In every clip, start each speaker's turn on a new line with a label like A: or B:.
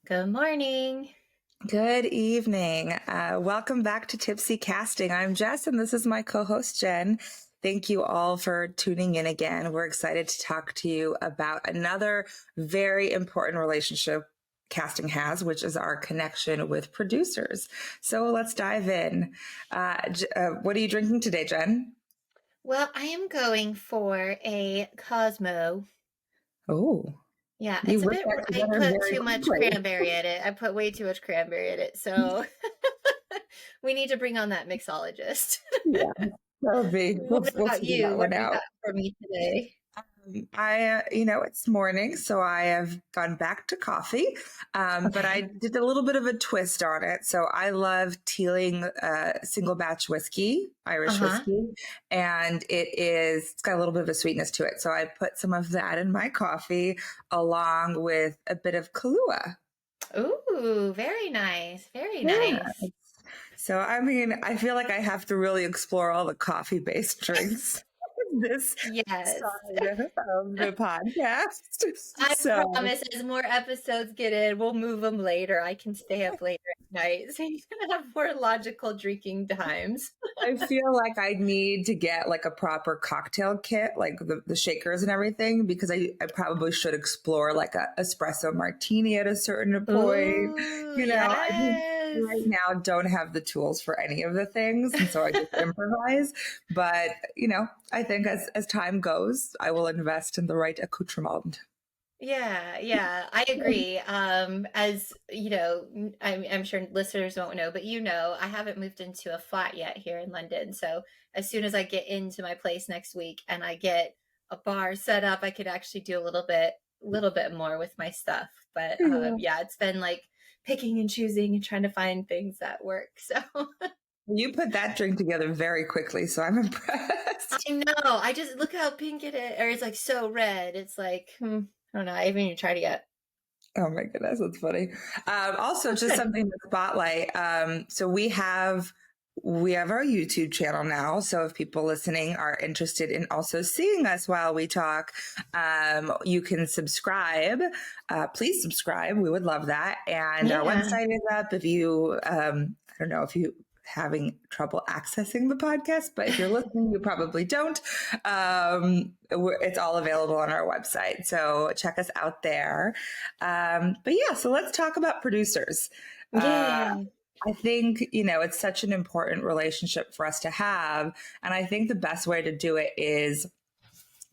A: Good morning.
B: Good evening. Welcome back to Tipsy Casting. I'm Jess, and this is my co-host Jen. Thank you all for tuning in again. We're excited to talk to you about another very important relationship casting has, which is our connection with producers. So let's dive in. What are you drinking today, Jen?
A: Well, I am going for a Cosmo.
B: Oh,
A: Yeah,
B: you
A: it's a
B: whipped
A: bit,
B: that
A: I
B: together
A: put
B: very
A: too much
B: quickly.
A: cranberry in it. I put way too much cranberry in it. So we need to bring on that mixologist.
B: Yeah, that'll be.
A: What
B: We'll
A: about
B: figure
A: you?
B: that
A: What
B: one
A: do you got
B: out.
A: for me today?
B: It's morning, so I have gone back to coffee, but I
A: Okay.
B: did a little bit of a twist on it. So I love Teeling single batch whiskey, Irish
A: Uh-huh.
B: whiskey, and it's got a little bit of a sweetness to it. So I put some of that in my coffee along with a bit of Kahlua.
A: Ooh, very nice. Very
B: Yeah.
A: nice.
B: So, I mean, I feel like I have to really explore all the coffee based drinks this
A: Yes.
B: side of the podcast.
A: I
B: So,
A: promise as more episodes get in, we'll move them later. I can stay up later at night. So you can have more logical drinking times.
B: I feel like I need to get like a proper cocktail kit, like the shakers and everything, because I probably should explore like a espresso martini at a certain point.
A: Ooh,
B: I just
A: yes.
B: right now don't have the tools for any of the things. And so I just improvise. But, I think as time goes, I will invest in the right accoutrement.
A: Yeah, I agree. As you know, I'm sure listeners won't know, but I haven't moved into a flat yet here in London. So as soon as I get into my place next week and I get a bar set up, I could actually do a little bit more with my stuff. But
B: Yeah.
A: yeah, it's been like picking and choosing and trying to find things that work. So
B: You put that drink together very quickly, so I'm
A: I
B: impressed.
A: know. I just look how pink it is, or it's like so red. It's like, I don't know. I haven't even tried it yet.
B: Oh my goodness, that's funny. Also,
A: Oh,
B: just
A: good.
B: something to spotlight. So we have our YouTube channel now. So if people listening are interested in also seeing us while we talk, you can subscribe. Please subscribe. We would love that. And our
A: Yeah.
B: website is up. If you, I don't know if you having trouble accessing the podcast, but if you're listening, you probably don't. It's all available on our website. So check us out there. But yeah, so let's talk about producers. Uh,
A: Yeah.
B: I think, it's such an important relationship for us to have. And I think the best way to do it is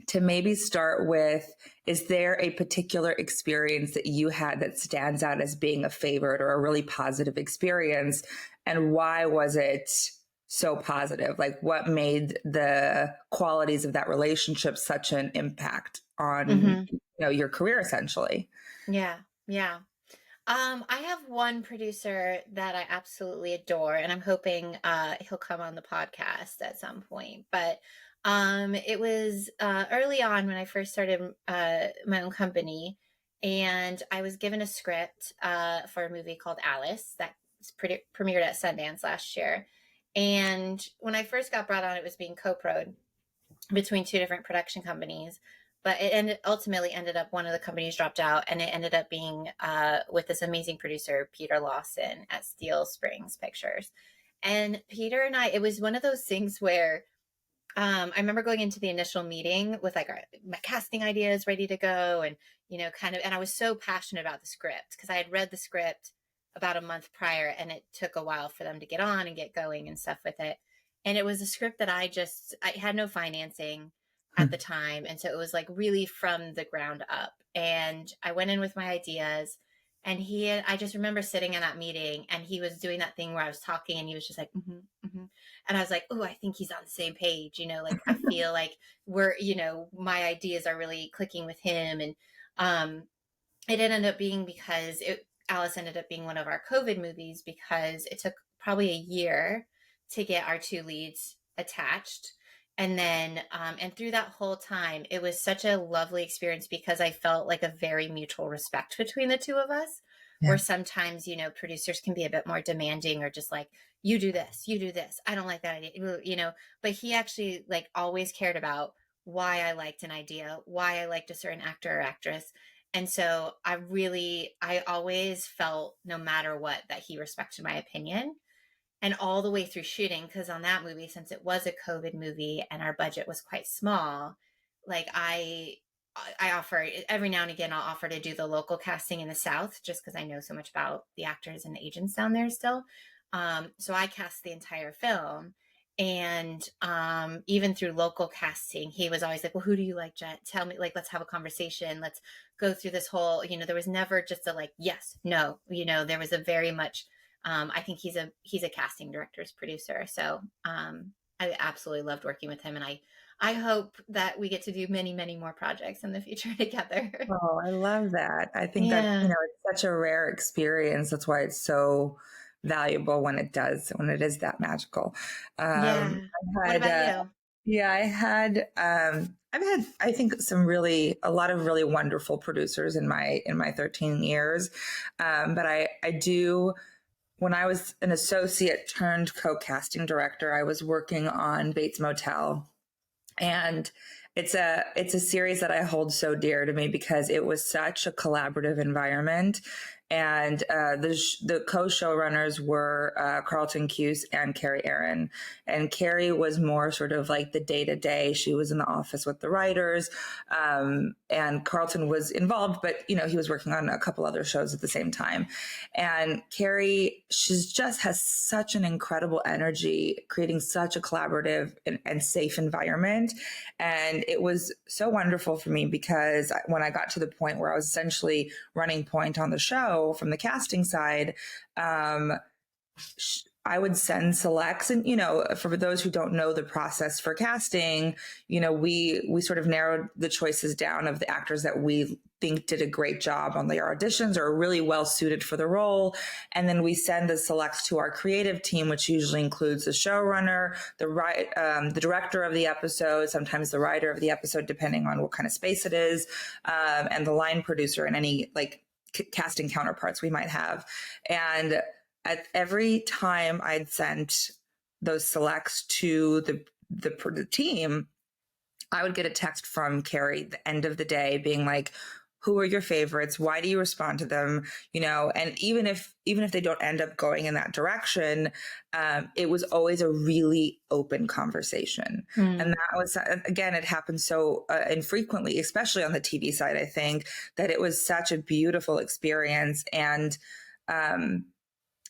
B: to maybe start with, is there a particular experience that you had that stands out as being a favorite or a really positive experience? And why was it so positive? Like, what made the qualities of that relationship such an impact on,
A: hmm
B: your career essentially?
A: Yeah. Yeah. I have one producer that I absolutely adore, and I'm hoping he'll come on the podcast at some point. But it was early on when I first started my own company, and I was given a script for a movie called Alice that was premiered at Sundance last year. And when I first got brought on, it was being co-prod between two different production companies. But ultimately ended up one of the companies dropped out, and it ended up being with this amazing producer, Peter Lawson at Steel Springs Pictures. And Peter and it was one of those things where I remember going into the initial meeting with like my casting ideas ready to go, and and I was so passionate about the script because I had read the script about a month prior, and it took a while for them to get on and get going and stuff with it. And it was a script that I had no financing at the time, and so it was like really from the ground up. And I went in with my ideas, and I just remember sitting in that meeting, and he was doing that thing where I was talking, and he was just like, and I was like, oh, I think he's on the same page. Like I feel like my ideas are really clicking with him. And it ended up being because Alice ended up being one of our COVID movies because it took probably a year to get our two leads attached. And then, and through that whole time, it was such a lovely experience because I felt like a very mutual respect between the two of us.
B: Yeah.
A: Where sometimes, producers can be a bit more demanding or just like, you do this, you do this. I don't like that idea, but he actually like always cared about why I liked an idea, why I liked a certain actor or actress. And so I always felt, no matter what, that he respected my opinion. And all the way through shooting, because on that movie, since it was a COVID movie and our budget was quite small, like I offer every now and again, I'll offer to do the local casting in the South just because I know so much about the actors and the agents down there still. So I cast the entire film. And even through local casting, he was always like, well, who do you like, Jen? Tell me, like, let's have a conversation. Let's go through this whole, there was never just a like, yes, no, there was a very much, I think he's a casting director's producer. So I absolutely loved working with him. And I hope that we get to do many, many more projects in the future together.
B: Oh, I love that. I think that,
A: Yeah.
B: it's such a rare experience. That's why it's so valuable when it is that magical.
A: Yeah.
B: I
A: What
B: had,
A: about you?
B: yeah, I've had, I think a lot of really wonderful producers in my 13 years. But I do, when I was an associate turned co-casting director, I was working on Bates Motel, and it's a series that I hold so dear to me because it was such a collaborative environment. And the co-showrunners were Carlton Cuse and Carrie Aaron. And Carrie was more sort of like the day-to-day. She was in the office with the writers, and Carlton was involved, but he was working on a couple other shows at the same time. And Carrie, she's just has such an incredible energy, creating such a collaborative and safe environment. And it was so wonderful for me because when I got to the point where I was essentially running point on the show from the casting side, I would send selects. And, for those who don't know the process for casting, we sort of narrowed the choices down of the actors that we think did a great job on their auditions or are really well suited for the role. And then we send the selects to our creative team, which usually includes the showrunner, the director of the episode, sometimes the writer of the episode, depending on what kind of space it is, and the line producer and any casting counterparts we might have. And at every time I'd sent those selects to the team, I would get a text from Carrie at the end of the day being like, who are your favorites? Why do you respond to them? And even if they don't end up going in that direction, it was always a really open conversation. And that was, again, it happens so infrequently, especially on the TV side, I think, that it was such a beautiful experience. And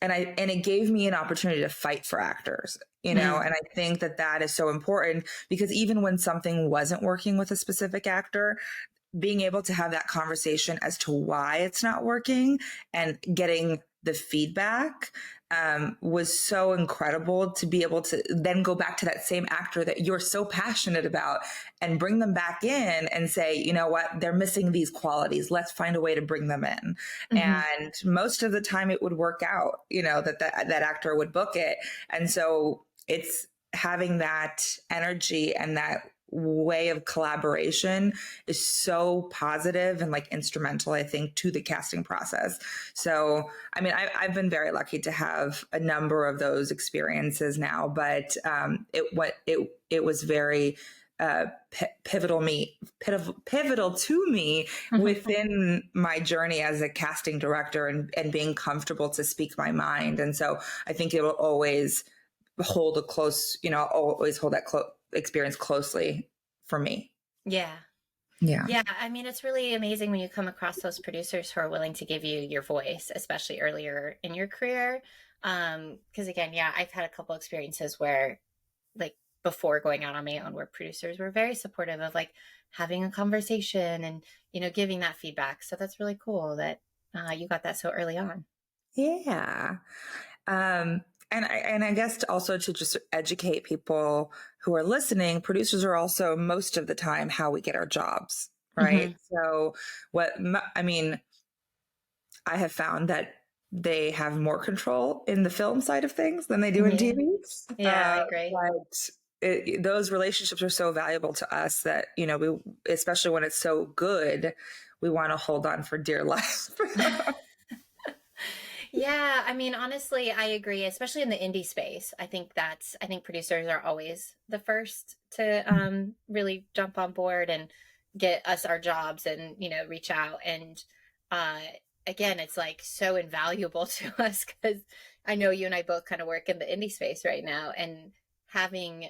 B: it gave me an opportunity to fight for actors, and I think that is so important because even when something wasn't working with a specific actor, being able to have that conversation as to why it's not working and getting the feedback was so incredible to be able to then go back to that same actor that you're so passionate about and bring them back in and say, you know what, they're missing these qualities. Let's find a way to bring them in. And most of the time it would work out, that actor would book it. And so it's having that energy and that way of collaboration is so positive and instrumental, I think, to the casting process. So, I mean, I've been very lucky to have a number of those experiences now, but it was very pivotal to me within my journey as a casting director and being comfortable to speak my mind. And so I think it will always hold always hold that experience closely for me.
A: Yeah.
B: Yeah.
A: Yeah. I mean, it's really amazing when you come across those producers who are willing to give you your voice, especially earlier in your career. Because again, yeah, I've had a couple experiences where before going out on my own, where producers were very supportive of having a conversation and, giving that feedback. So that's really cool that you got that so early on.
B: Yeah. And I guess also to just educate people who are listening, producers are also most of the time how we get our jobs, right? So I have found that they have more control in the film side of things than they do in TV.
A: Yeah, I agree.
B: But those relationships are so valuable to us that, we, especially when it's so good, we want to hold on for dear life.
A: Yeah, I mean, honestly, I agree, especially in the indie space. I think producers are always the first to really jump on board and get us our jobs and, reach out. And uh, again, it's like so invaluable to us because I know you and I both kind of work in the indie space right now. And having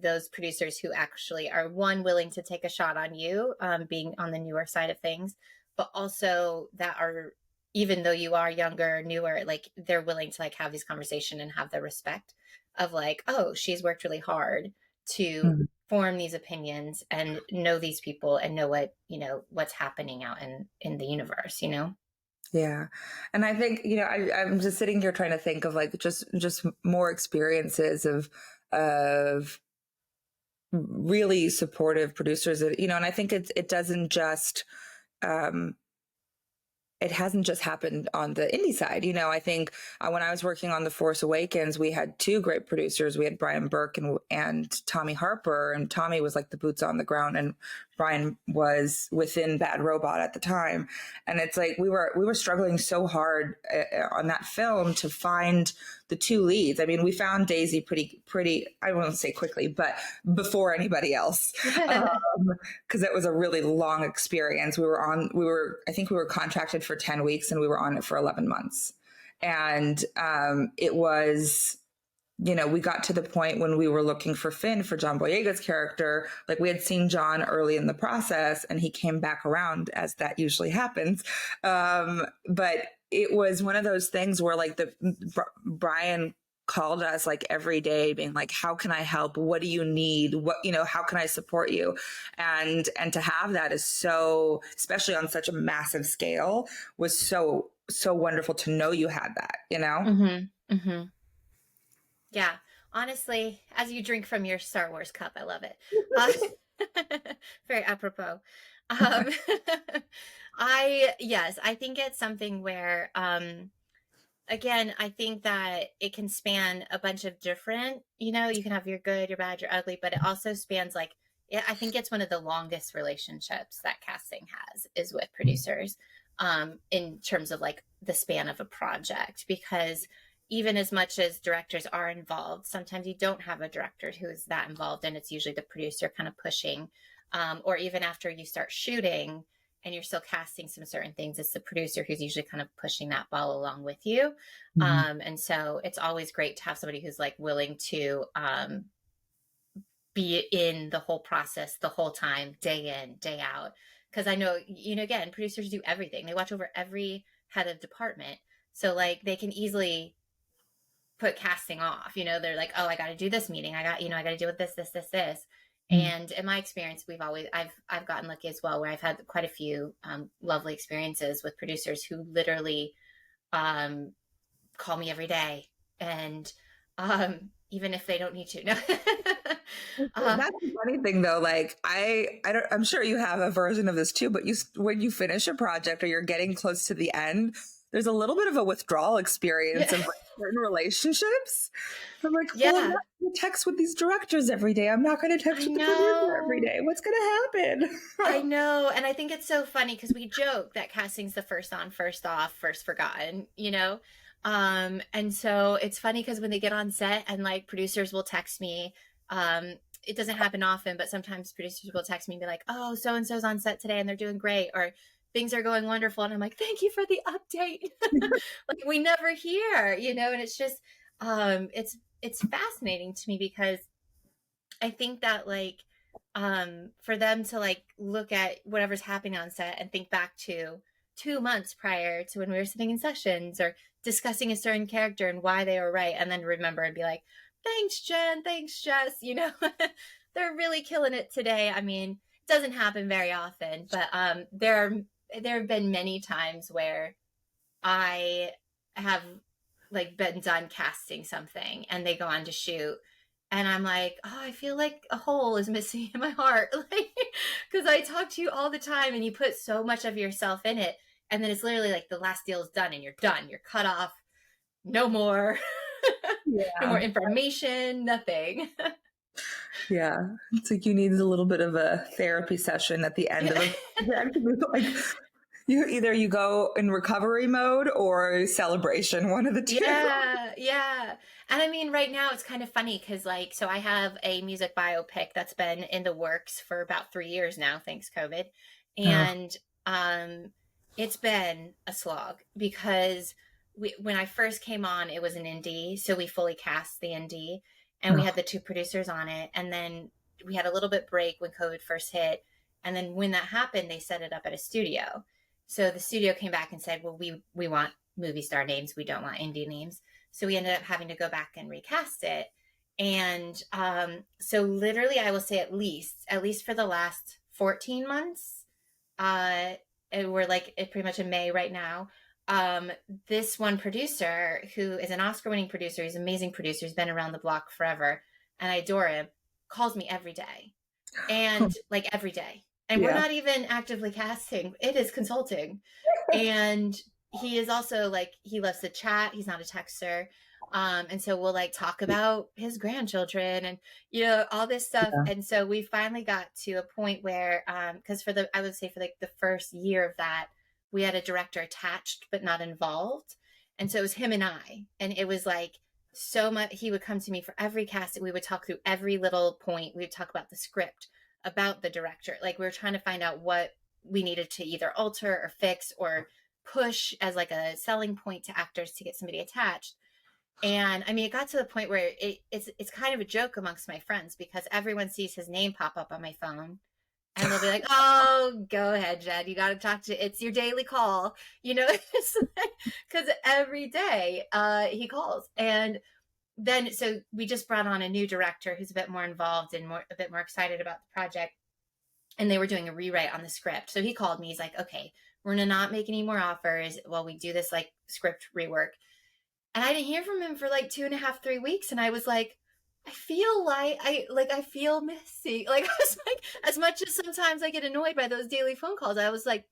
A: those producers who actually are, one, willing to take a shot on you, being on the newer side of things, but also that are, even though you are younger, newer, like they're willing to like have these conversation and have the respect of like, oh, she's worked really hard to
B: Mhm.
A: form these opinions and know these people and know what, what's happening out in the universe.
B: Yeah. And I think, I'm just sitting here trying to think of like just more experiences of really supportive producers, and I think it doesn't just, um, it hasn't just happened on the indie side. I think when I was working on The Force Awakens, we had two great producers. We had Brian Burke and Tommy Harper, and Tommy was like the boots on the ground, and Brian was within Bad Robot at the time. And it's like we were struggling so hard on that film to find the two leads. I mean, we found Daisy pretty. I won't say quickly, but before anybody else. Because it was a really long experience. I think we were contracted for 10 weeks and we were on it for 11 months. And it was, we got to the point when we were looking for Finn, for John Boyega's character. Like, we had seen John early in the process and he came back around, as that usually happens. But it was one of those things where like Brian called us like every day being like, how can I help? What do you need? How can I support you? And to have that is so, especially on such a massive scale, was so, so wonderful to know you had that.
A: Mm-hmm. Mm-hmm. Yeah. Honestly, as you drink from your Star Wars cup, I love it. Very apropos. Um, yes, I think it's something where, again, I think that it can span a bunch of different, you can have your good, your bad, your ugly, but it also spans like, I think it's one of the longest relationships that casting has is with producers, in terms of like the span of a project, because even as much as directors are involved, sometimes you don't have a director who is that involved, and it's usually the producer kind of pushing, or even after you start shooting and you're still casting some certain things, it's the producer who's usually kind of pushing that ball along with you.
B: Mm-hmm.
A: And so it's always great to have somebody who's like willing to be in the whole process the whole time, day in, day out. Because I know, again, producers do everything. They watch over every head of department. So like they can easily put casting off. They're like, oh, I got to do this meeting. I got to deal with this. And in my experience, I've gotten lucky as well, where I've had quite a few lovely experiences with producers who literally call me every day, and even if they don't need to. No.
B: That's the funny thing though. Like I'm sure you have a version of this too, but when you finish a project or you're getting close to the end, there's a little bit of a withdrawal experience
A: Yeah.
B: of like certain relationships. I'm like, well, I'm
A: Yeah,
B: not going to text with these directors every day. I'm not going to text
A: I
B: with the producer every
A: know.
B: day. What's going to happen?
A: I know. And I think it's so funny because we joke that casting's the first on, first off, first forgotten. And so it's funny because when they get on set and like producers will text me, it doesn't happen often, but sometimes producers will text me and be like, oh, so and so's on set today and they're doing great, or things are going wonderful. And I'm like, thank you for the update. Like we never hear. And it's just it's fascinating to me because I think that like for them to like look at whatever's happening on set and think back to 2 months prior to when we were sitting in sessions or discussing a certain character and why they were right, and then remember and be like, thanks Jen, thanks Jess. They're really killing it today. I mean, it doesn't happen very often, but there have been many times where I have like been done casting something and they go on to shoot, and I'm like, oh, I feel like a hole is missing in my heart. Like, because I talk to you all the time and you put so much of yourself in it. And then it's literally like the last deal is done and you're done. You're cut off. No more, no more
B: Yeah.
A: information, nothing.
B: Yeah. It's like you need a little bit of a therapy session at the end of
A: Yeah.
B: a project. Like, You go in recovery mode or celebration, one of the two.
A: Yeah, yeah. And I mean, right now it's kind of funny because, like, so I have a music biopic that's been in the works for about 3 years now, thanks COVID.
B: Oh,
A: And it's been a slog because when I first came on, it was an indie. So we fully cast the indie and we
B: oh,
A: had the two producers on it. And then we had a little bit break when COVID first hit. And then when that happened, they set it up at a studio. So the studio came back and said, well, we want movie star names. We don't want indie names. So we ended up having to go back and recast it. And so literally, I will say at least for the last 14 months, uh, we're like pretty much in May right now. This one producer who is an Oscar winning producer, he's an amazing producer, he's been around the block forever, and I adore him, calls me every day. And like every day. And we're
B: yeah.
A: not even actively casting, it is consulting. And he is also like, he loves to chat, he's not a texter. And so we'll like talk about his grandchildren and all this stuff.
B: Yeah.
A: And so we finally got to a point where because I would say for like the first year of that, we had a director attached but not involved. And so it was him and I. And it was like so much. He would come to me for every casting. We would talk through every little point. We would talk about the script, about the director. Like we were trying to find out what we needed to either alter or fix or push as like a selling point to actors to get somebody attached. And I mean, it got to the point where it's kind of a joke amongst my friends because everyone sees his name pop up on my phone and they'll be like, "Oh, go ahead, Jed. You got to talk to. It's your daily call." Because every day he calls, and then so we just brought on a new director who's a bit more involved and a bit more excited about the project, and they were doing a rewrite on the script. So he called me. He's like, "Okay, we're gonna not make any more offers while we do this like script rework." And I didn't hear from him for like 2.5, 3 weeks, and I was like, I feel messy. Like I was like, as much as sometimes I get annoyed by those daily phone calls, I was like,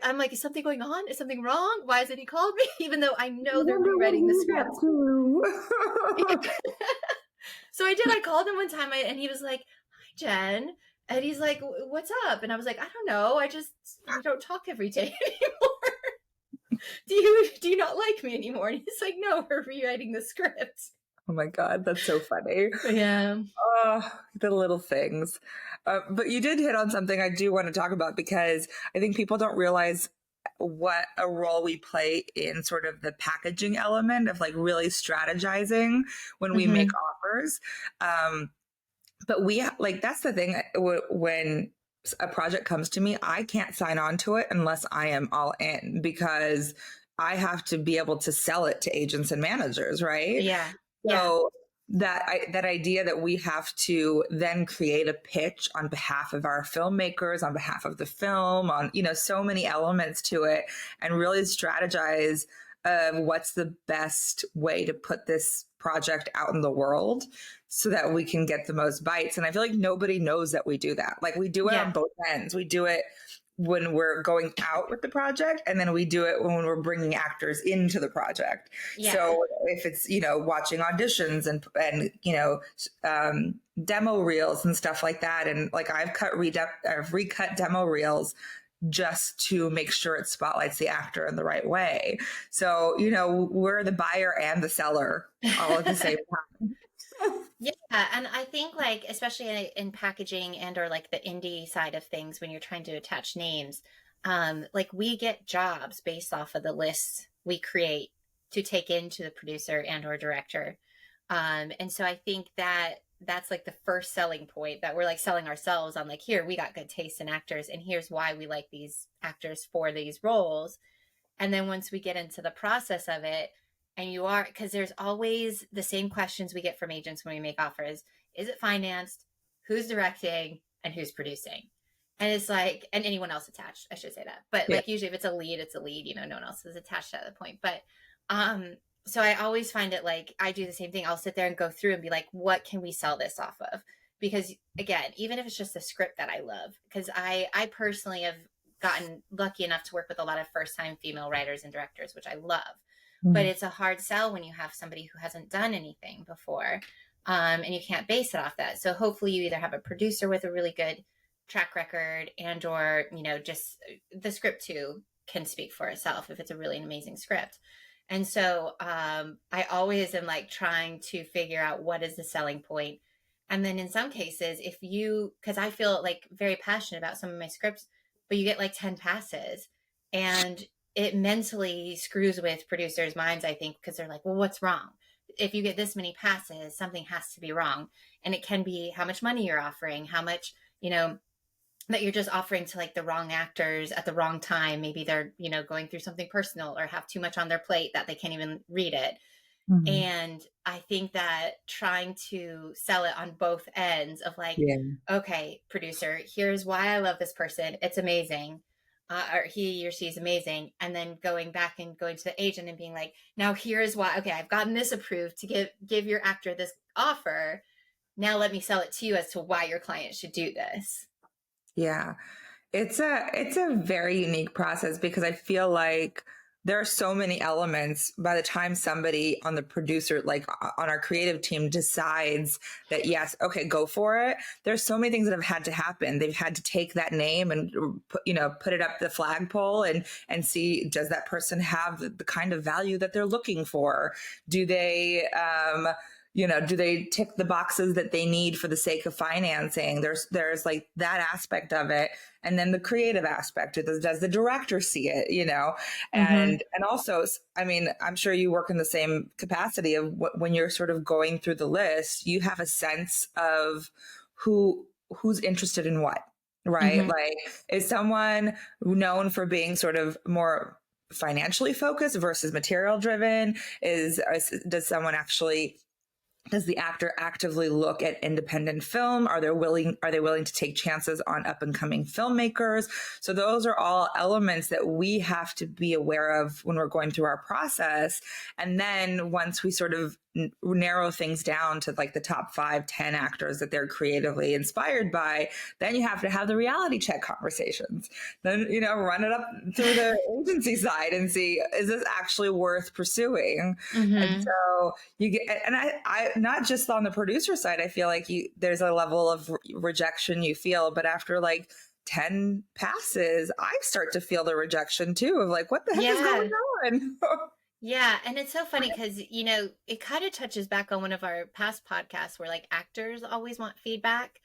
A: I'm like, is something going on? Is something wrong? Why hasn't he called me? Even though I
B: I
A: know they're
B: wonder what
A: rewriting the
B: he's
A: script.
B: up to.
A: So I did. I called him one time, and he was like, "Hi, Jen," and he's like, "What's up?" And I was like, "I don't know. We don't talk every day anymore. Do you not like me anymore?" And he's like, "No, we're rewriting the script."
B: Oh my God, that's so funny.
A: Yeah.
B: Oh, the little things. But you did hit on something I do want to talk about because I think people don't realize what a role we play in sort of the packaging element of like really strategizing when we make
A: Mm-hmm.
B: offers. But like, that's the thing. When a project comes to me, I can't sign on to it unless I am all in because I have to be able to sell it to agents and managers, right?
A: Yeah. Yeah.
B: So that idea that we have to then create a pitch on behalf of our filmmakers, on behalf of the film, on so many elements to it, and really strategize what's the best way to put this project out in the world so that we can get the most bites. And I feel like nobody knows that we do that. Like we do it on
A: Yeah.
B: both ends. We do it when we're going out with the project, and then we do it when we're bringing actors into the project.
A: Yeah.
B: So if it's watching auditions and demo reels and stuff like that, and like I've recut demo reels just to make sure it spotlights the actor in the right way. So we're the buyer and the seller all at the same time.
A: Yeah, and I think like especially in packaging and or like the indie side of things when you're trying to attach names, like we get jobs based off of the lists we create to take into the producer and or director. And so I think that that's like the first selling point that we're like selling ourselves on like here we got good taste in actors and here's why we like these actors for these roles. And then once we get into the process of it, and because there's always the same questions we get from agents when we make offers. Is it financed? Who's directing? And who's producing? And it's like, and anyone else attached, I should say that. But
B: Yeah.
A: like usually if it's a lead, it's a lead, no one else is attached at that point. But so I always find it like I do the same thing. I'll sit there and go through and be like, what can we sell this off of? Because again, even if it's just a script that I love, because I personally have gotten lucky enough to work with a lot of first time female writers and directors, which I love. But it's a hard sell when you have somebody who hasn't done anything before, and you can't base it off that. So hopefully you either have a producer with a really good track record and or, just the script too can speak for itself if it's a really amazing script. And so I always am like trying to figure out what is the selling point. And then in some cases, because I feel like very passionate about some of my scripts, but you get like 10 passes and it mentally screws with producers' minds, I think, because they're like, well, what's wrong? If you get this many passes, something has to be wrong. And it can be how much money you're offering, how much, that you're just offering to like the wrong actors at the wrong time. Maybe they're, going through something personal or have too much on their plate that they can't even read it.
B: Mhm.
A: And I think that trying to sell it on both ends of like,
B: Yeah.
A: okay, producer, here's why I love this person. It's amazing. Or he or she's amazing. And then going back and going to the agent and being like, now here's why, okay, I've gotten this approved to give your actor this offer. Now let me sell it to you as to why your client should do this.
B: Yeah. It's a very unique process because I feel like there are so many elements by the time somebody on the producer, like on our creative team, decides that yes, okay, go for it. There's so many things that have had to happen. They've had to take that name and put it up the flagpole and see, does that person have the kind of value that they're looking for? Do they do they tick the boxes that they need for the sake of financing? There's like that aspect of it. And then the creative aspect, does the director see it,
A: Mm-hmm.
B: and also, I mean, I'm sure you work in the same capacity of when you're sort of going through the list, you have a sense of who's interested in what, right?
A: Mm-hmm.
B: Like, is someone known for being sort of more financially focused versus material driven? Does someone actually, does the actor actively look at independent film? Are they willing to take chances on up and coming filmmakers? So those are all elements that we have to be aware of when we're going through our process. And then once we sort of narrow things down to like the top 5, 10 actors that they're creatively inspired by, then you have to have the reality check conversations. Then, run it up through the agency side and see, is this actually worth pursuing? And
A: Mm-hmm.
B: so you get, and I not just on the producer side, I feel like there's a level of rejection you feel, but after like 10 passes, I start to feel the rejection too of like, what the heck is going
A: Yeah.
B: on?
A: Yeah, and it's so funny because, it kind of touches back on one of our past podcasts where like actors always want feedback.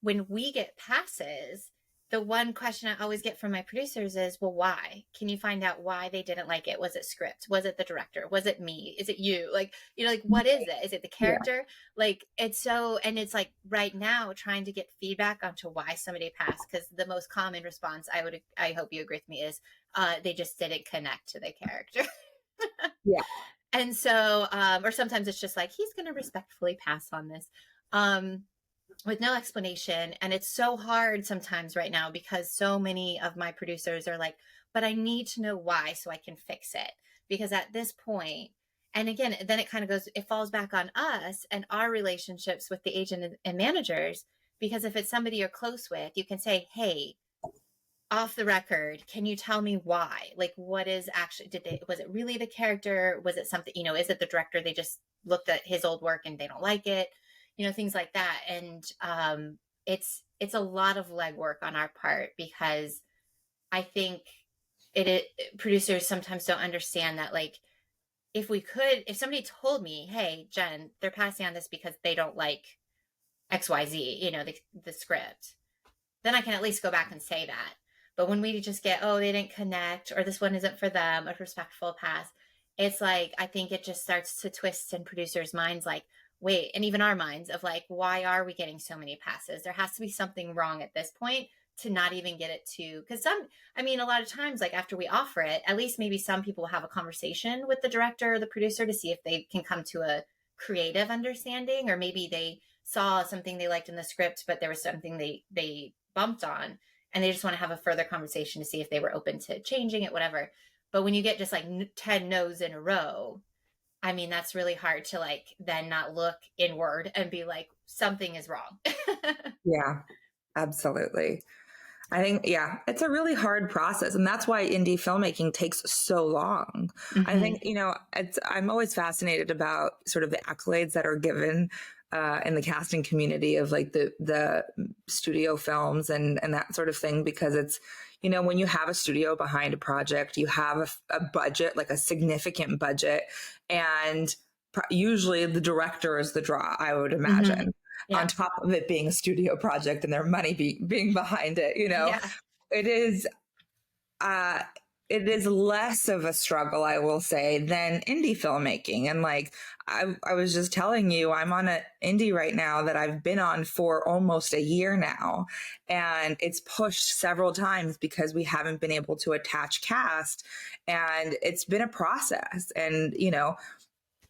A: When we get passes, the one question I always get from my producers is, well, why? Can you find out why they didn't like it? Was it script? Was it the director? Was it me? Is it you? Like, like, what is it? Is it the
B: Yeah.
A: character? Like, and it's like right now trying to get feedback onto why somebody passed. Because the most common response I hope you agree with me is, they just didn't connect to the character.
B: Yeah.
A: And so, or sometimes it's just like, he's going to respectfully pass on this, with no explanation. And it's so hard sometimes right now because so many of my producers are like, but I need to know why so I can fix it. Because at this point, and again, then it kind of goes, it falls back on us and our relationships with the agent and managers. Because if it's somebody you're close with, you can say, hey, off the record, can you tell me why? Like, what is actually, was it really the character? Was it something, is it the director? They just looked at his old work and they don't like it, things like that. And it's a lot of legwork on our part because I think producers sometimes don't understand that, like, if somebody told me, hey, Jen, they're passing on this because they don't like XYZ, the script, then I can at least go back and say that. But when we just get, oh, they didn't connect, or this one isn't for them, a respectful pass, it's like, I think it just starts to twist in producers' minds, like, wait, and even our minds of like, why are we getting so many passes? There has to be something wrong at this point to not even get it to, because a lot of times, like after we offer it, at least maybe some people have a conversation with the director or the producer to see if they can come to a creative understanding, or maybe they saw something they liked in the script, but there was something they bumped on and they just want to have a further conversation to see if they were open to changing it, whatever. But when you get just like 10 no's in a row, that's really hard to like then not look inward and be like, something is wrong.
B: Yeah, absolutely. I think, yeah, it's a really hard process. And that's why indie filmmaking takes so long. I
A: Mm-hmm.
B: think, I'm always fascinated about sort of the accolades that are given in the casting community of like the studio films and that sort of thing, because it's, you know, when you have a studio behind a project, you have a budget, like a significant budget, and usually the director is the draw, I would
A: Hmm.
B: imagine, on
A: Yeah.
B: top of it being a studio project and their money being behind it, you know.
A: Yeah.
B: It is uh, it is less of a struggle, I will say, than indie filmmaking. And like I was just telling you, I'm on an indie right now that I've been on for almost a year now. And it's pushed several times because we haven't been able to attach cast. And it's been a process. And, you know,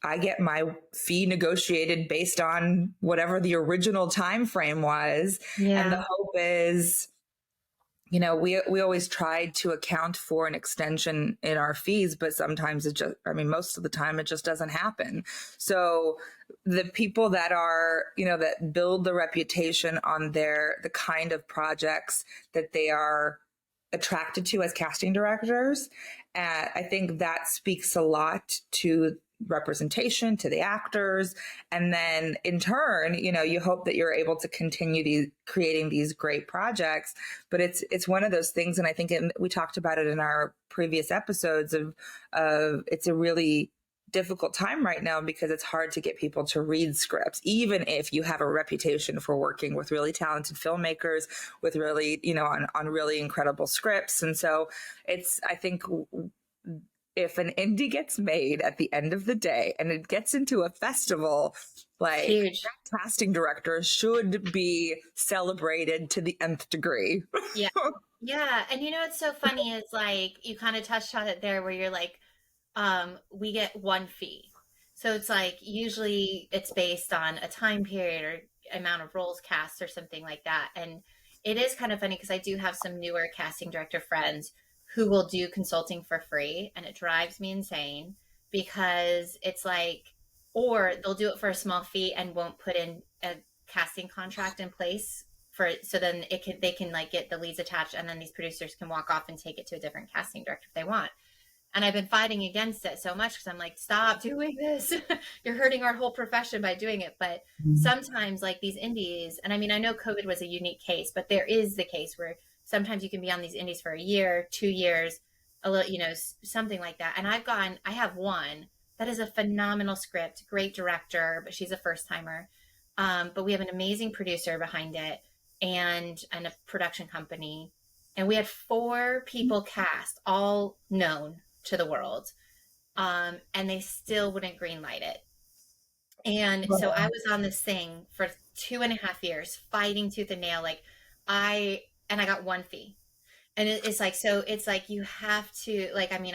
B: I get my fee negotiated based on whatever the original time frame was. And the
A: Yeah.
B: hope is, you know, we always tried to account for an extension in our fees, but sometimes it just, I mean, most of the time it just doesn't happen. So the people that are, you know, that build the reputation on the kind of projects that they are attracted to as casting directors, I think that speaks a lot to representation, to the actors. And then in turn, you know, you hope that you're able to continue creating these great projects. But it's one of those things, and I think we talked about it in our previous episodes of it's a really difficult time right now because it's hard to get people to read scripts, even if you have a reputation for working with really talented filmmakers, with really, you know, on really incredible scripts. And so it's, I think, if an indie gets made at the end of the day and it gets into a festival,
A: It's
B: like,
A: huge.
B: that casting director should be celebrated to the nth degree.
A: Yeah. Yeah. And you know what's so funny is like you kind of touched on it there where you're like, we get one fee. So it's like usually it's based on a time period or amount of roles cast or something like that. And it is kind of funny because I do have some newer casting director friends who will do consulting for free, and it drives me insane because it's like, or they'll do it for a small fee and won't put in a casting contract in place for so then they can like get the leads attached and then these producers can walk off and take it to a different casting director if they want. And I've been fighting against it so much because I'm like, stop doing this. You're hurting our whole profession by doing it. But sometimes, like these indies, and I mean, I know COVID was a unique case, but there is the case where sometimes you can be on these indies for a year, 2 years, a little, you know, something like that. And I have one that is a phenomenal script, great director, but she's a first timer. But we have an amazing producer behind it and a production company. And we had 4 people cast, all known to the world, and they still wouldn't greenlight it. And so I was on this thing for 2.5 years, fighting tooth and nail. Like I got one fee, and it's like so. It's like you have to like. I mean,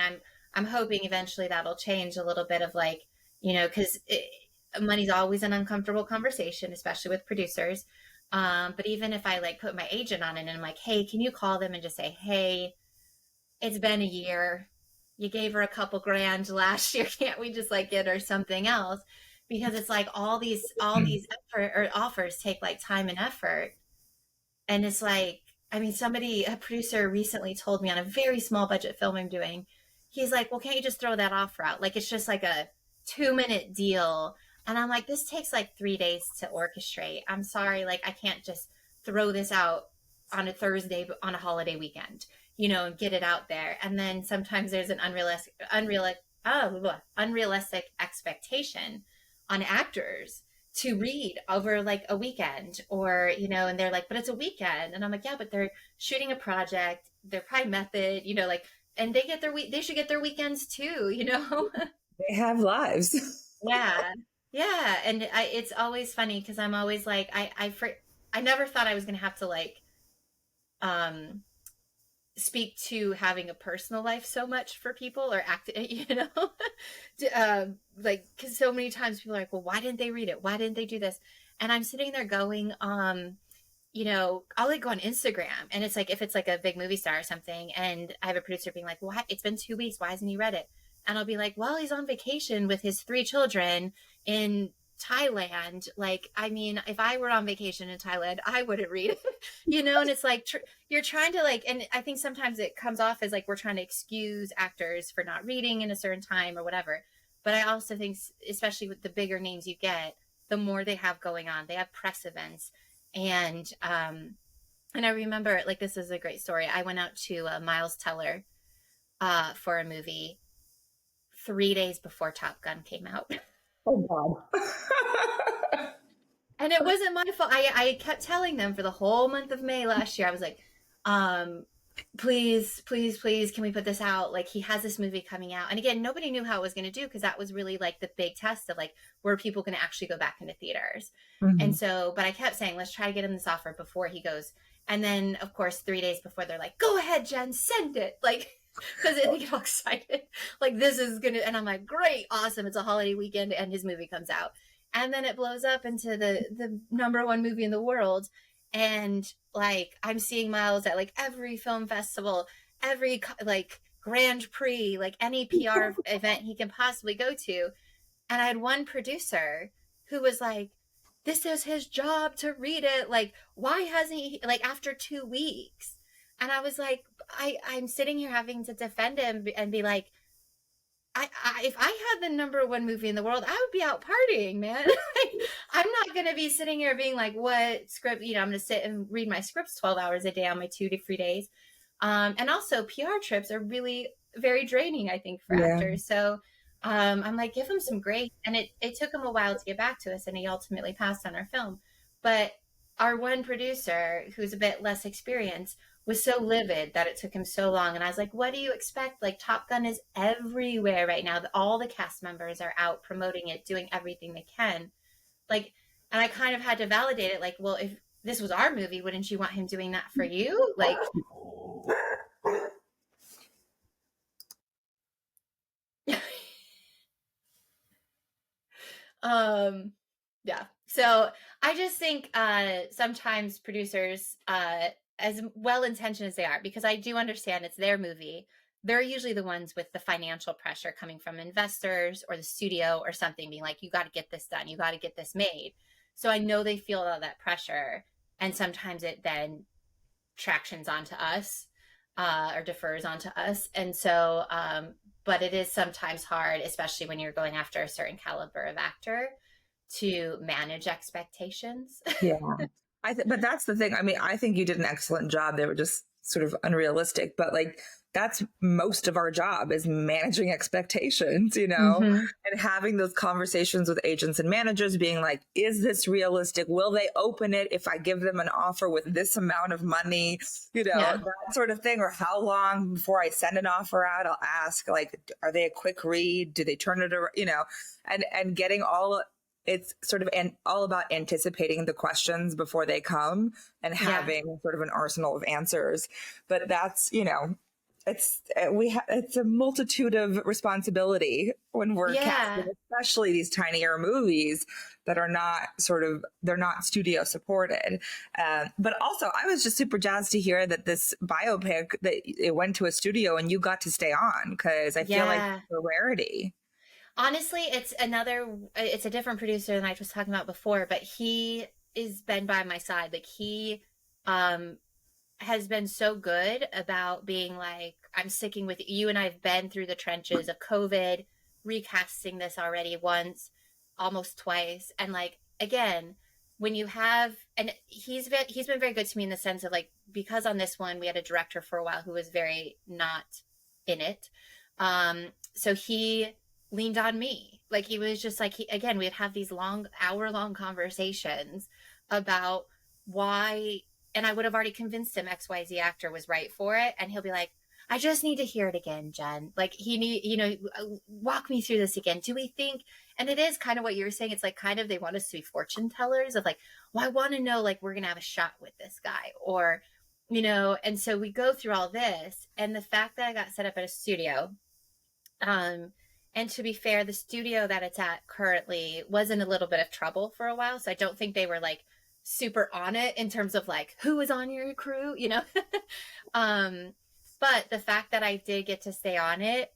A: I'm hoping eventually that'll change a little bit of like you know because money's always an uncomfortable conversation, especially with producers. But even if I like put my agent on it and I'm like, hey, can you call them and just say, hey, it's been a year. You gave her a couple grand last year. Can't we just like get her something else? Because it's like all these effort or offers take like time and effort. And it's like, I mean, a producer recently told me on a very small budget film I'm doing, he's like, well, can't you just throw that offer out? Like it's just like a 2-minute deal. And I'm like, this takes like 3 days to orchestrate. I'm sorry, like I can't just throw this out on a Thursday on a holiday weekend, you know, and get it out there. And then sometimes there's an unrealistic expectation on actors to read over like a weekend or, you know, and they're like, but it's a weekend. And I'm like, yeah, but they're shooting a project. They're probably method, you know, like, and they should get their weekends too, you know?
B: They have lives.
A: Yeah. Yeah. And it's always funny because I'm always like, I never thought I was going to have to like, um, speak to having a personal life so much for people or act, you know, like, cause so many times people are like, well, why didn't they read it? Why didn't they do this? And I'm sitting there going, you know, I'll like go on Instagram and it's like, if it's like a big movie star or something, and I have a producer being like, why, it's been 2 weeks. Why hasn't he read it? And I'll be like, well, he's on vacation with his 3 children in Thailand. Like, I mean, if I were on vacation in Thailand, I wouldn't read it, you know? And it's like, you're trying to like, and I think sometimes it comes off as like, we're trying to excuse actors for not reading in a certain time or whatever. But I also think, especially with the bigger names you get, the more they have going on. They have press events. And I remember, like, this is a great story. I went out to Miles Teller for a movie 3 days before Top Gun came out.
B: Oh God.
A: And it wasn't my fault. I kept telling them for the whole month of May last year, I was like, um, please, please, please, can we put this out? Like, he has this movie coming out. And again, nobody knew how it was going to do, because that was really like the big test of like, were people going to actually go back into theaters? And
B: Mhm.
A: so, but I kept saying, let's try to get him this offer before he goes. And then, of course, 3 days before, they're like, go ahead, Jen, send it. Like, because they get all excited. Like, this is going to, and I'm like, great, awesome. It's a holiday weekend and his movie comes out. And then it blows up into the number one movie in the world. And like, I'm seeing Miles at like every film festival, every like Grand Prix, like any PR event he can possibly go to. And I had one producer who was like, this is his job to read it. Like, why hasn't he, like, after 2 weeks? And I was like, I'm sitting here having to defend him and be like, if I had the number one movie in the world, I would be out partying, man. I'm not going to be sitting here being like, what script, I'm going to sit and read my scripts 12 hours a day on my 2 to 3 days. And also PR trips are really very draining, I think, for
B: Yeah.
A: actors. So I'm like, give him some grace. And it took him a while to get back to us, and he ultimately passed on our film. But our one producer, who's a bit less experienced, was so livid that it took him so long. And I was like, what do you expect? Like, Top Gun is everywhere right now. All the cast members are out promoting it, doing everything they can. Like, and I kind of had to validate it. Like, well, if this was our movie, wouldn't you want him doing that for you? Like, um, yeah. So I just think sometimes producers, as well intentioned as they are, because I do understand it's their movie, they're usually the ones with the financial pressure coming from investors or the studio or something, being like, you got to get this done, you got to get this made. So I know they feel all that pressure. And sometimes it then tractions onto us, or defers onto us. And so, but it is sometimes hard, especially when you're going after a certain caliber of actor, to manage expectations.
B: Yeah. But that's the thing. I mean, I think you did an excellent job. They were just sort of unrealistic, but like that's most of our job is managing expectations,
A: Mm-hmm.
B: and having those conversations with agents and managers being like, is this realistic? Will they open it if I give them an offer with this amount of money?
A: Yeah.
B: That sort of thing. Or how long before I send an offer out, I'll ask, like, are they a quick read? Do they turn it around? And getting it's sort of all about anticipating the questions before they come and
A: Yeah.
B: having sort of an arsenal of answers. But that's, it's a multitude of responsibility when we're casting,
A: Yeah.
B: especially these tinier movies that are not they're not studio supported. But also, I was just super jazzed to hear that this biopic that it went to a studio and you got to stay on, because I feel like
A: Yeah.
B: it's a rarity.
A: Honestly, it's a different producer than I was talking about before, but he is been by my side. Like, he um has been so good about being like, I'm sticking with you. And I've been through the trenches of COVID, recasting this already once, almost twice. And like, again, when you have, and he's been very good to me in the sense of like, because on this one we had a director for a while who was very not in it. So he leaned on me. Like, he was just like, again, we'd have these long hour-long conversations about why, and I would have already convinced him XYZ actor was right for it. And he'll be like, I just need to hear it again, Jen. Like, he need, walk me through this again. Do we think, and it is kind of what you were saying. It's like, kind of, they want us to be fortune tellers of like, well, I want to know, like, we're going to have a shot with this guy, or, and so we go through all this. And the fact that I got set up at a studio, um, and to be fair, the studio that it's at currently was in a little bit of trouble for a while. So I don't think they were like super on it in terms of like, who is on your crew? um, but the fact that I did get to stay on it,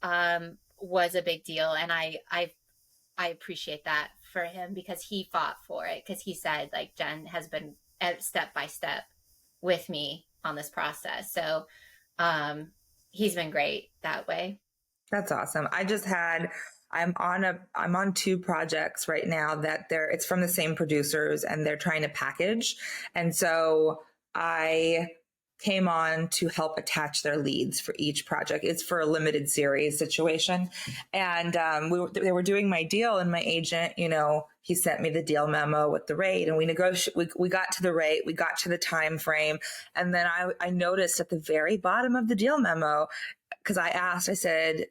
A: was a big deal. And I appreciate that for him, because he fought for it. Cause he said, like, Jen has been step by step with me on this process. So, he's been great that way.
B: That's awesome. I just had I'm on two projects right now that it's from the same producers and they're trying to package. And so I came on to help attach their leads for each project. It's for a limited series situation. And they were doing my deal, and my agent, he sent me the deal memo with the rate, and we negotiated. We got to the rate, we got to the time frame. And then I noticed at the very bottom of the deal memo, because I said,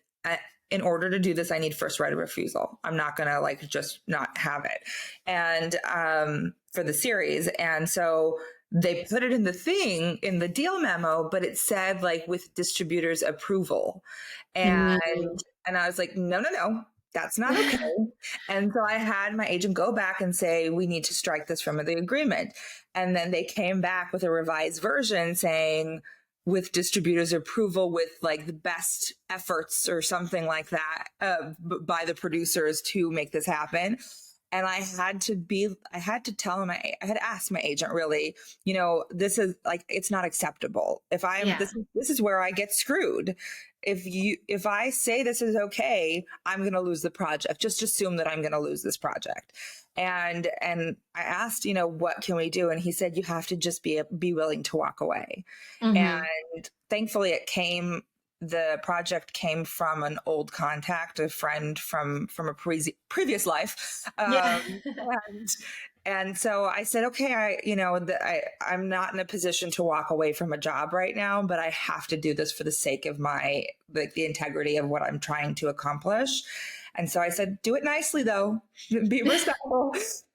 B: in order to do this, I need first right of refusal. I'm not going to just not have it. And for the series. And so they put it in the deal memo, but it said with distributor's approval. And,
A: Mm.
B: and I was like, no, that's not okay. And so I had my agent go back and say, we need to strike this from the agreement. And then they came back with a revised version saying, with distributor's approval, with the best efforts or something like that by the producers to make this happen. And I had to tell him, I had asked my agent, really, this is it's not acceptable. If this is where I get screwed. If I say this is okay, I'm going to lose the project. Just assume that I'm going to lose this project. And I asked, what can we do? And he said, you have to just be willing to walk away.
A: Mm-hmm.
B: And thankfully the project came from an old contact, a friend from a previous life.
A: Yeah.
B: And so I said, okay, I'm not in a position to walk away from a job right now, but I have to do this for the sake of the integrity of what I'm trying to accomplish. And so I said, do it nicely though, be respectful.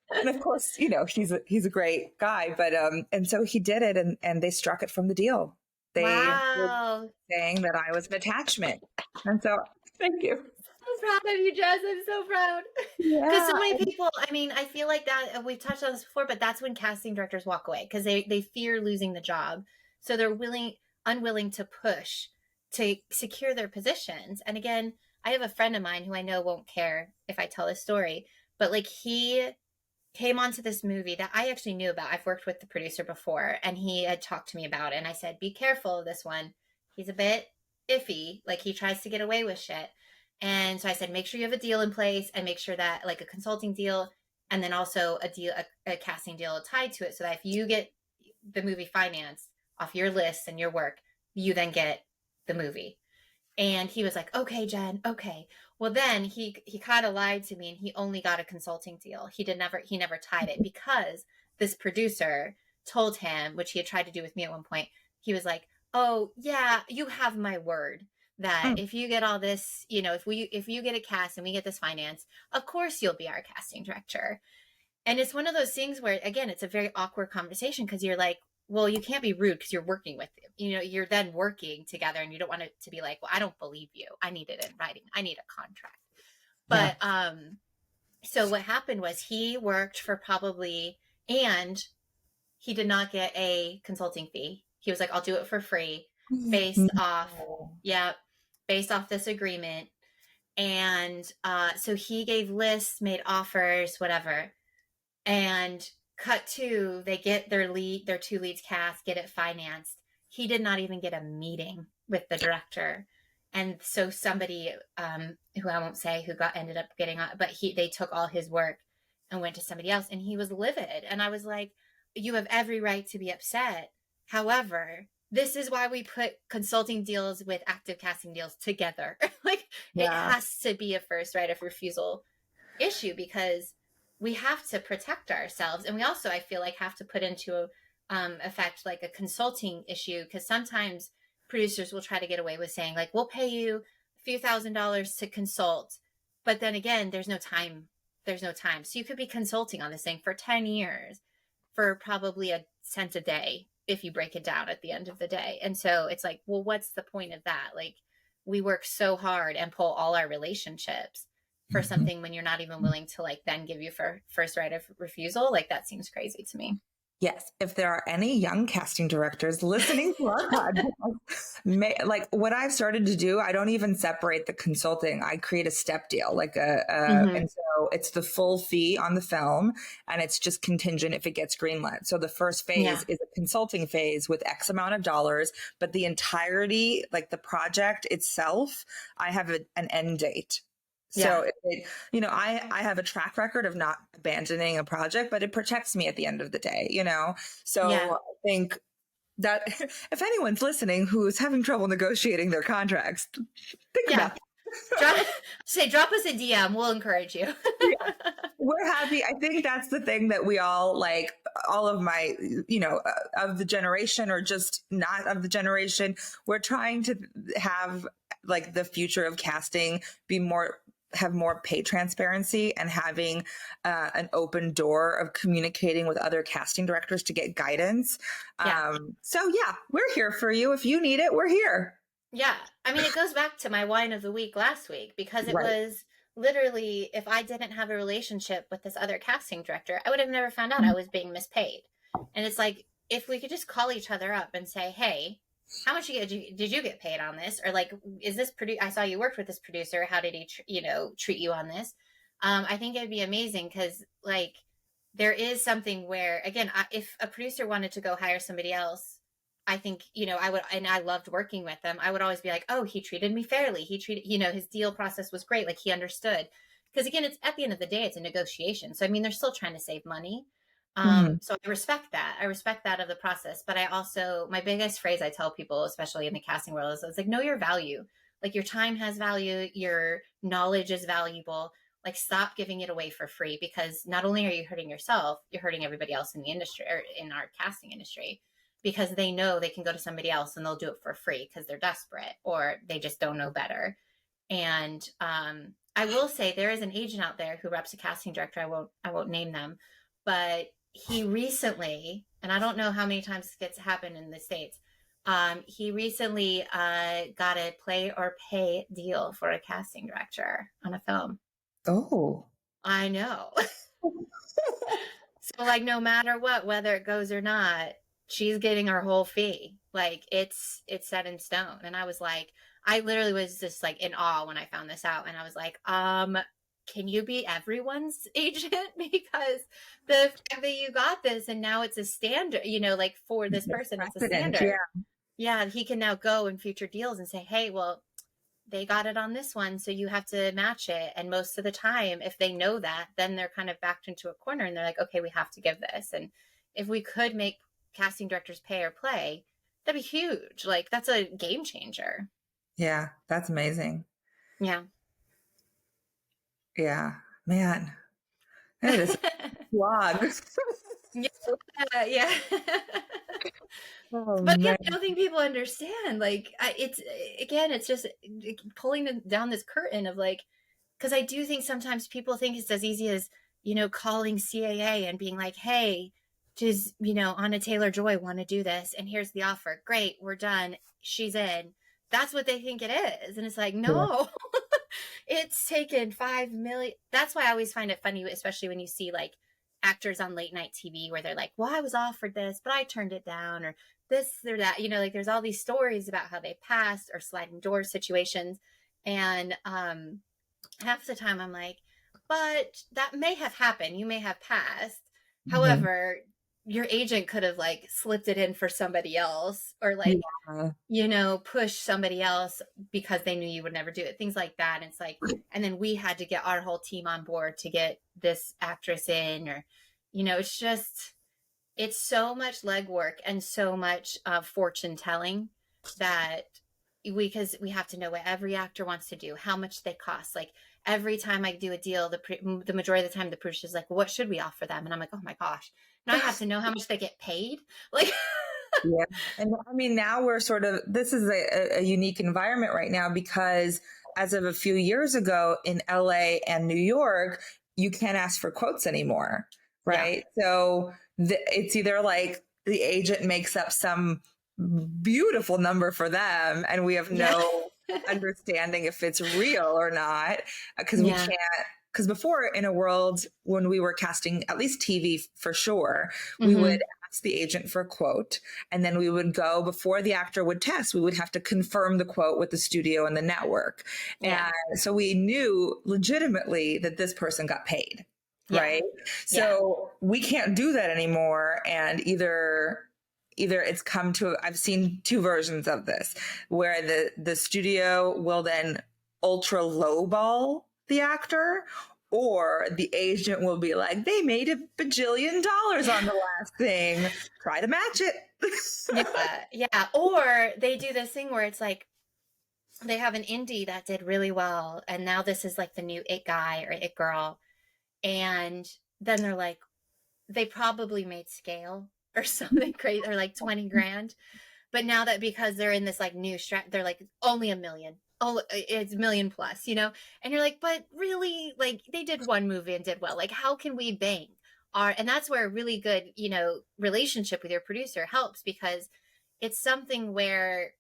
B: And of course, he's a great guy, but, and so he did it, and they struck it from the deal. They were
A: Wow.
B: saying that I was an attachment. And so thank you.
A: So proud of you, Jess. I'm so proud. Because
B: Yeah.
A: so many people, I feel like that, we've touched on this before, but that's when casting directors walk away because they fear losing the job. So they're unwilling to push to secure their positions. And again, I have a friend of mine who I know won't care if I tell his story, but he came onto this movie that I actually knew about. I've worked with the producer before, and he had talked to me about it. And I said, be careful of this one. He's a bit iffy. He tries to get away with shit. And so I said, make sure you have a deal in place, and make sure that a consulting deal, and then also a casting deal tied to it, so that if you get the movie financed off your list and your work, you then get the movie. And he was like, okay, Jen, okay. Well, then he kind of lied to me, and he only got a consulting deal. He never tied it, because this producer told him, which he had tried to do with me at one point. He was like, oh yeah, you have my word that if you get all this, if you get a cast and we get this finance, of course you'll be our casting director. And it's one of those things where, again, it's a very awkward conversation, because you're like, well, you can't be rude because you're working with him. You're then working together, and you don't want it to be like, well, I don't believe you. I need it in writing. I need a contract.
B: Yeah.
A: But so what happened was he worked for probably, and he did not get a consulting fee. He was like, I'll do it for free based off, yeah, based off this agreement. And so he gave lists, made offers, whatever. And cut to, they get their two leads cast, get it financed. He did not even get a meeting with the director. And so somebody, who I won't say who ended up getting on, but they took all his work and went to somebody else, and he was livid. And I was like, you have every right to be upset. However, this is why we put consulting deals with active casting deals together. It has to be a first right of refusal issue, because we have to protect ourselves. And we also, I feel like, have to put into effect a consulting issue, because sometimes producers will try to get away with saying we'll pay you a few $1,000s to consult, but then again, there's no time. So you could be consulting on this thing for 10 years for probably a cent a day if you break it down at the end of the day. And so it's like, well, what's the point of that? We work so hard and pull all our relationships for something when you're not even willing to then give you for first right of refusal. That seems crazy to me.
B: Yes. If there are any young casting directors listening to our podcast, what I've started to do, I don't even separate the consulting. I create a step deal, and so it's the full fee on the film, and it's just contingent if it gets greenlit. So the first phase is a consulting phase with X amount of dollars, but the entirety, the project itself, I have an end date.
A: Yeah.
B: So, I have a track record of not abandoning a project, but it protects me at the end of the day,
A: Yeah.
B: So I think that if anyone's listening who's having trouble negotiating their contracts, think
A: Yeah.
B: about
A: Drop drop us a DM. We'll encourage you.
B: yeah. We're happy. I think that's the thing that we all like, all of my, of the generation or just not of the generation. We're trying to have like the future of casting have more pay transparency and having an open door of communicating with other casting directors to get guidance.
A: Yeah.
B: So yeah, we're here for you. If you need it, we're here.
A: Yeah. I mean, it goes back to my wine of the week last week because it
B: Right.
A: was literally, if I didn't have a relationship with this other casting director, I would have never found out I was being mispaid. And it's like, if we could just call each other up and say, hey, how much did you get paid on this? Or like, is this I saw you worked with this producer. How did he, treat you on this? I think it'd be amazing because like, there is something where, again, if a producer wanted to go hire somebody else, I think, I would, and I loved working with them. I would always be like, oh, he treated me fairly. He treated, his deal process was great. Like he understood. Because again, it's at the end of the day, it's a negotiation. So, I mean, they're still trying to save money.
B: Mhm.
A: So I respect that. I respect that of the process. But I also, my biggest phrase I tell people, especially in the casting world, is it's like, know your value. Like your time has value. Your knowledge is valuable. Like stop giving it away for free because not only are you hurting yourself, you're hurting everybody else in the industry or in our casting industry because they know they can go to somebody else and they'll do it for free because they're desperate or they just don't know better. And I will say there is an agent out there who reps a casting director. I won't name them, but he recently, and I don't know how many times this gets happened in the States. He recently got a play or pay deal for a casting director on a film.
B: Oh.
A: I know. So like no matter what, whether it goes or not, she's getting her whole fee. Like it's set in stone. And I was like, I literally was just like in awe when I found this out. And I was like, can you be everyone's agent? Because the fact that you got this and now it's a standard, like for this person, it's a
B: Precedent.
A: standard.
B: Yeah.
A: Yeah, he can now go in future deals and say, hey, well, they got it on this one, so you have to match it. And most of the time, if they know that, then they're kind of backed into a corner and they're like, okay, we have to give this. And if we could make casting directors pay or play, that'd be huge. Like that's a game changer.
B: Yeah. That's amazing.
A: Yeah.
B: Yeah. Man, that is a slog.
A: Yeah. Yeah.
B: Oh
A: But again,
B: man.
A: I don't think people understand. Like, it's just pulling down this curtain of like, because I do think sometimes people think it's as easy as, calling CAA and being like, hey, does, Anna Taylor Joy want to do this? And here's the offer. Great, we're done. She's in. That's what they think it is. And it's like,
B: Yeah.
A: no, it's taken 5 million. That's why I always find it funny, especially when you see like actors on late night TV where they're like, well, I was offered this, but I turned it down, or this or that, like there's all these stories about how they passed or sliding door situations. And half the time I'm like, but that may have happened. You may have passed.
B: Mhm.
A: However, your agent could have like slipped it in for somebody else or like,
B: Yeah.
A: push somebody else because they knew you would never do it. Things like that. And it's like, and then we had to get our whole team on board to get this actress in, or, it's so much legwork and so much fortune telling that because we have to know what every actor wants to do, how much they cost. Like every time I do a deal, the majority of the time the producer's like, well, what should we offer them? And I'm like, oh my gosh, now I have to know how much they get paid. Like,
B: Yeah. And I mean, now this is a unique environment right now because as of a few years ago in LA and New York, you can't ask for quotes anymore.
A: yeah,
B: Right. So it's either like the agent makes up some beautiful number for them and we have
A: yeah,
B: no understanding if it's real or not because we
A: yeah,
B: can't. Because before, in a world when we were casting at least TV for sure, we would
A: mm-hmm.
B: ask the agent for a quote. And then we would go before the actor would test, we would have to confirm the quote with the studio and the network.
A: Yeah,
B: And so we knew legitimately that this person got paid.
A: yeah,
B: Right.
A: yeah,
B: So we can't do that anymore. And either it's come to, I've seen two versions of this where the studio will then ultra lowball the actor, or the agent will be like, they made $1 bajillion on the last thing. Try to match it.
A: Yeah, yeah. Or they do this thing where it's like they have an indie that did really well, and now this is like the new it guy or it girl, and then they're like, they probably made scale or something crazy, or like 20 grand. But now that because they're in this like new they're like only a million. Oh, it's a million plus, you know? And you're like, but really, like they did one movie and did well. Like, how can we bank our, and that's where a really good, you know, relationship with your producer helps, because it's something where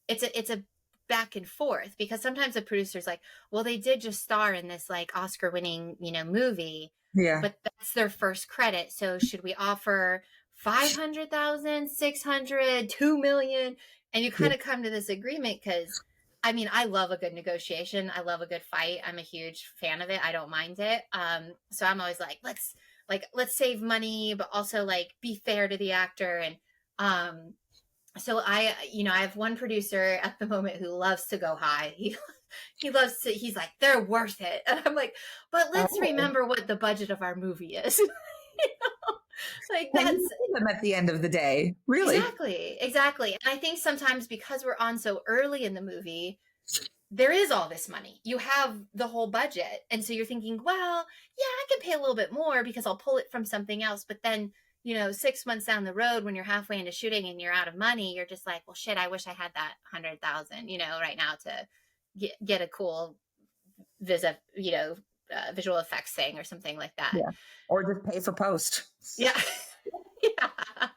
A: it's a back and forth, because sometimes the producer's like, well, they did just star in this like Oscar winning, you know, movie,
B: Yeah.
A: but that's their first credit. So should we offer 500,000, 600, 2 million? And you
B: Yeah.
A: kind of come to this agreement, because I mean, I love a good negotiation. I love a good fight. I'm a huge fan of it. I don't mind it. So I'm always like, let's save money, but also like be fair to the actor. And so I have one producer at the moment who loves to go high. He loves to, he's like, they're worth it. And I'm like, but let's
B: Oh.
A: remember what the budget of our movie is. Like
B: And you
A: that's
B: see them at the end of the day, really.
A: exactly. And I think sometimes because we're on so early in the movie, there is all this money. You have the whole budget. And so you're thinking, well, yeah, I can pay a little bit more because I'll pull it from something else. But then, you know, 6 months down the road, when you're halfway into shooting and you're out of money, you're just like, well, shit, I wish I had that 100,000, you know, right now to get a cool visual effects thing or something like that.
B: Yeah. Or just pay for post.
A: Yeah. Yeah.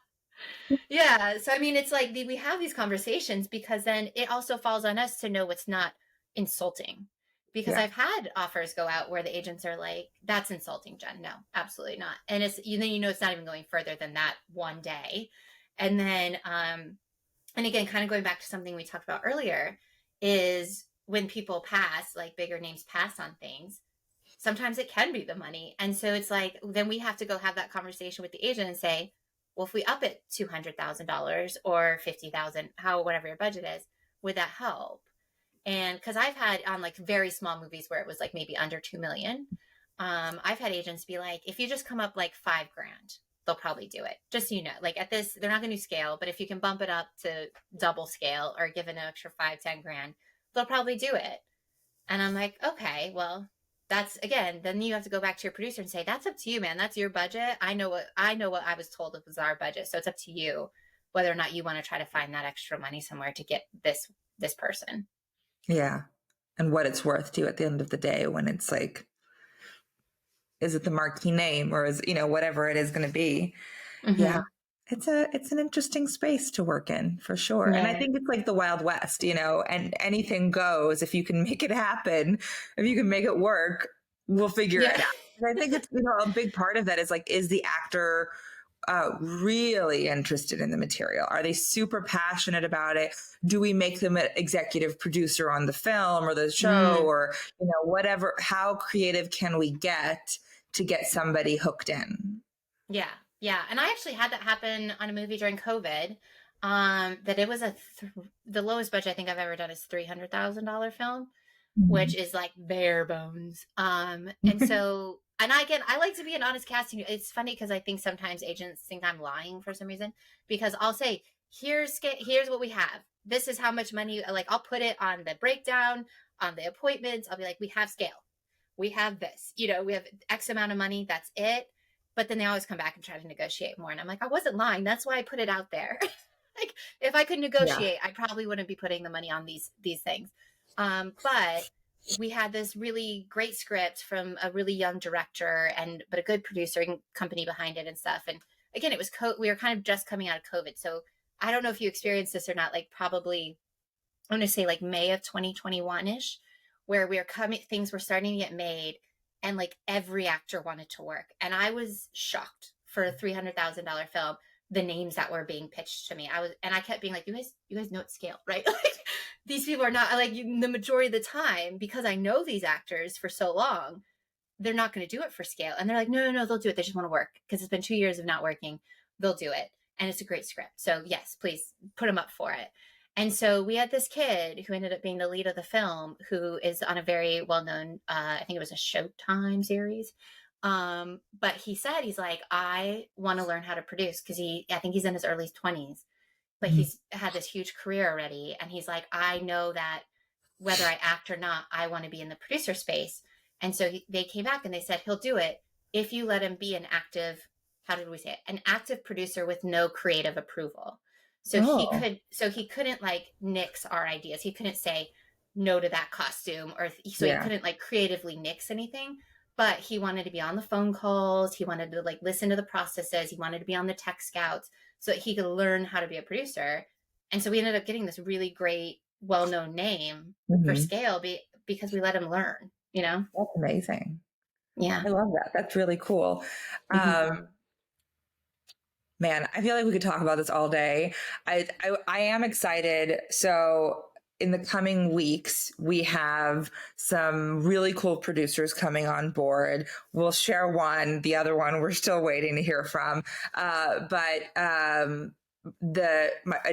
A: Yeah. So, I mean, it's like we have these conversations because then it also falls on us to know what's not insulting. Because
B: Yeah.
A: I've had offers go out where the agents are like, that's insulting, Jen. No, absolutely not. And then you know it's not even going further than that one day. And then, and again, kind of going back to something we talked about earlier, is when people pass, like bigger names pass on things, sometimes it can be the money. And so it's like, then we have to go have that conversation with the agent and say, well, if we up it $200,000 or 50,000, whatever your budget is, would that help? And because I've had on like very small movies where it was like maybe under 2 million, I've had agents be like, if you just come up like 5 grand, they'll probably do it. Just so you know, like at this, they're not going to scale, but if you can bump it up to double scale or give an extra 5, 10 grand, they'll probably do it. And I'm like, okay, well, that's again, then you have to go back to your producer and say, that's up to you, man. That's your budget. I know what I was told was our budget. So it's up to you whether or not you want to try to find that extra money somewhere to get this person.
B: Yeah. And what it's worth to at the end of the day, when it's like, is it the marquee name, or is, whatever it is going to be. Yeah.
A: Mm-hmm.
B: It's an interesting space to work in, for sure. And I
A: Yeah.
B: think it's like the Wild West, and anything goes. If you can make it happen, if you can make it work, we'll figure
A: Yeah.
B: it out. And I think it's, a big part of that is like, is the actor really interested in the material? Are they super passionate about it? Do we make them an executive producer on the film or the show,
A: Mm,
B: or, whatever? How creative can we get to get somebody hooked in?
A: yeah. Yeah. And I actually had that happen on a movie during COVID. That it was the lowest budget I think I've ever done is $300,000 film, which is like bare bones. And so, and I like to be an honest casting. It's funny because I think sometimes agents think I'm lying for some reason, because I'll say, here's what we have. This is how much money, like I'll put it on the breakdown, on the appointments. I'll be like, we have scale. We have this, we have X amount of money. That's it. But then they always come back and try to negotiate more. And I'm like, I wasn't lying. That's why I put it out there. Like if I could
B: Yeah.
A: negotiate, I probably wouldn't be putting the money on these things. But we had this really great script from a really young director but a good producer and company behind it and stuff. And again, we were kind of just coming out of COVID. So I don't know if you experienced this or not, like probably, I'm going to say like May of 2021 ish, where things were starting to get made and like every actor wanted to work. And I was shocked for a $300,000 film, the names that were being pitched to me. I kept being like, you guys know it's scale, right? Like these people are not like the majority of the time, because I know these actors for so long, they're not going to do it for scale. And they're like, no, they'll do it. They just want to work because it's been 2 years of not working. They'll do it. And it's a great script. So yes, please put them up for it. And so we had this kid who ended up being the lead of the film, who is on a very well-known, I think it was a Showtime series. But he said, he's like, I want to learn how to produce, because I think he's in his early 20s, but
B: Mhm.
A: he's had this huge career already. And he's like, I know that whether I act or not, I want to be in the producer space. And so they came back and they said, he'll do it if you let him be an active, how did we say it? An active producer with no creative approval.
B: Oh,
A: So he couldn't like nix our ideas. He couldn't say no to that costume, or so he
B: yeah.
A: couldn't like creatively nix anything. But he wanted to be on the phone calls. He wanted to like listen to the processes. He wanted to be on the tech scouts so that he could learn how to be a producer. And so we ended up getting this really great, well-known name for
B: Hmm.
A: scale because we let him learn, you know?
B: That's amazing.
A: Yeah.
B: I love that. That's really cool.
A: Mm-hmm.
B: Um, Man, I feel like we could talk about this all day. I am excited. So in the coming weeks, we have some really cool producers coming on board. We'll share one. The other one we're still waiting to hear from. But a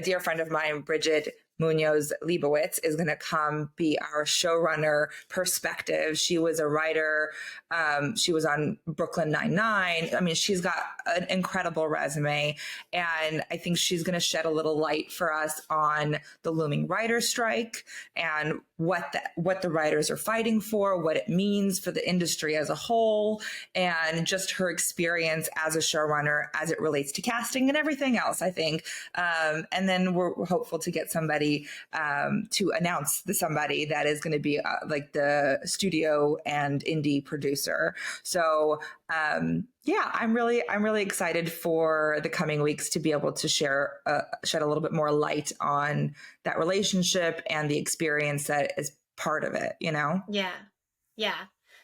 B: dear friend of mine, Bridget Munoz Leibowitz, is going to come be our showrunner perspective. She was a writer. She was on Brooklyn Nine-Nine. I mean, she's got an incredible resume, and I think she's going to shed a little light for us on the looming writer's strike and what the writers are fighting for, what it means for the industry as a whole, and just her experience as a showrunner as it relates to casting and everything else, I think. And then we're hopeful to get somebody to announce somebody that is going to be like the studio and indie producer. So yeah, I'm really excited for the coming weeks to be able to shed a little bit more light on that relationship and the experience that is part of it, you know?
A: Yeah. Yeah.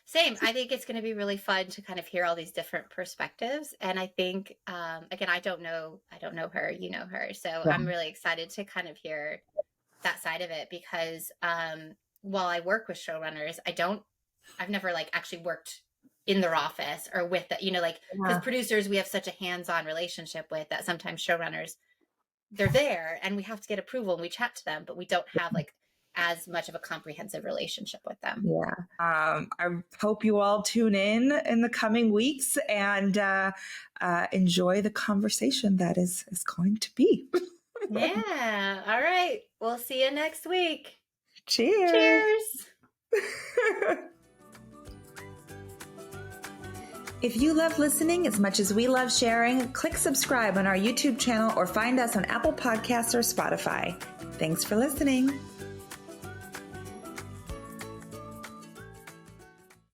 A: Same. I think it's going to be really fun to kind of hear all these different perspectives. And I think, again, I don't know her, you know her. So
B: Yeah.
A: I'm really excited to kind of hear that side of it, because, while I work with showrunners, I've never like actually worked in their office or with that, like, because
B: Yeah.
A: producers, we have such a hands-on relationship with that sometimes showrunners, they're there and we have to get approval and we chat to them, but we don't have like as much of a comprehensive relationship with them.
B: Yeah. I hope you all tune in the coming weeks and enjoy the conversation that is going to be.
A: Yeah. All right. We'll see you next week.
B: Cheers.
A: Cheers.
B: If you love listening as much as we love sharing, click subscribe on our YouTube channel or find us on Apple Podcasts or Spotify. Thanks for listening.